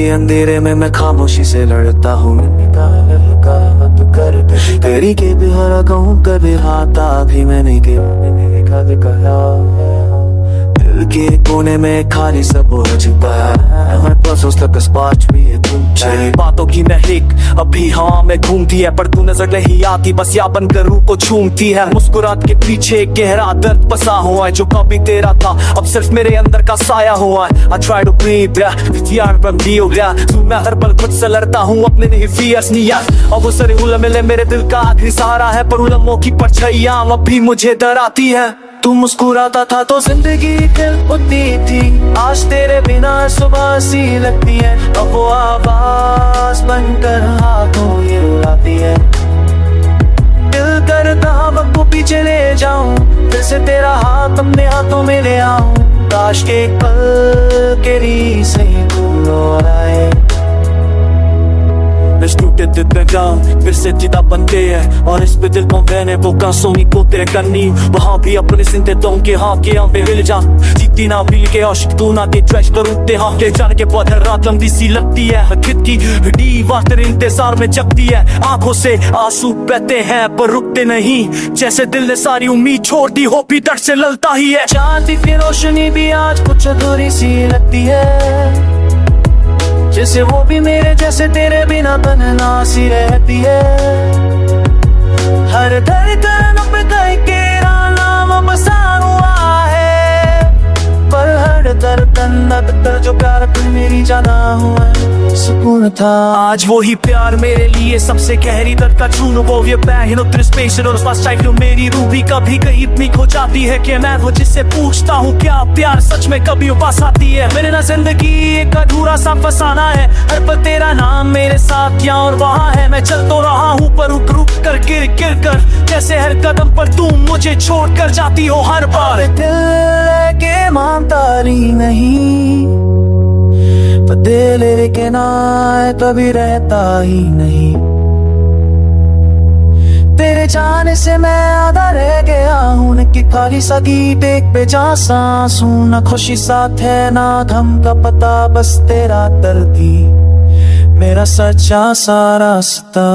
के अंधेरे में मैं खामोशी से लड़ता हूँ। तेरी के भी हरा कहूँ कभी हाथा भी मैंने कहा। दिल के कोने में खाली सब हो चुका है। मैं बस उस तक स्पार्च भी है तुम तेरी बातों की महक अभी हवा में घूमती है, पर तू नजर नहीं आती, बस या बनकर रूह को छूमती है। मुस्कुराहट के पीछे एक गहरा दर्द बसा हुआ है, जो कभी तेरा था अब सिर्फ मेरे अंदर का साया हुआ है। I try to breathe, यार बंदी हो गया तू, मैं हर पल खुद से लड़ता हूँ अपने नहीं फियर्स नहीं यार। अब वो सारे उलझे मेरे दिल का आखिरी सहारा है, पर उलझों की परछाइयां अब भी मुझे डराती है। तू मुस्कुराता था तो जिंदगी खिल उठती थी, आज तेरे बिना सुबह सी लगती है। अब वो आवाज बनकर हाथों ये रुलाती है। दिल करता वक्त को पीछे ले जाऊं, फिर से तेरा हाथ अपने हाथों में ले आऊं। काश के पल के री से तू लौटाए। टूटे दिल पे गाँव फिर से जिदा बनते हैं, और इस पे दिल को मैंने वो कांसोनी को तेरे करनी। वहाँ भी अपने सिंधे तो के हाँ के यहाँ पे हिल जा, जीती ना भील के आशिक तू ना के ट्रैश करूँते हाँ के जाने के बाद हर रात लंबी सी लगती है। खिद की दीवार तेरे इंतजार में जगती है, आंखों से आंसू बहते हैं पर रुकते नहीं। जैसे दिल ने सारी उम्मीद छोड़ दी हो, भी दर्द से ललता ही है। चांद की रोशनी भी आज कुछ अधूरी सी लगती है, जैसे वो भी मेरे जैसे तेरे बिना तन्हा सी रहती है। हर धड़कन पे तेरा नाम बसा हुआ है, पर हर धड़कन अंदर जो प्यार तू मेरी जाना हुआ है सुकून था। आज वो ही प्यार मेरे लिए सबसे गहरी दर्द का चून, वो ये पैन उतर स्पेशल और पास टाइप मेरी रूह भी कभी कहीं इतनी खो जाती है कि मैं वो जिससे पूछता हूँ क्या प्यार सच में कभी उपास आती है। मेरे ना जिंदगी एक अधूरा सा फसाना है, हर पल तेरा नाम मेरे साथ यहाँ और वहाँ है। मैं चल तो रहा हूँ पर रुक रुक कर गिर गिर कर, जैसे हर कदम पर तुम मुझे छोड़ कर जाती हो हर बार। दिल के मानता नहीं, पर दिल के ना कभी रहता ही नहीं। तेरे जाने से मैं आधा रह गया हूँ कि खाली सा गीत एक बेजान सांस हूँ। ना खुशी साथ है ना गम का पता, बस तेरा दर्द ही मेरा सच्चा सा रास्ता।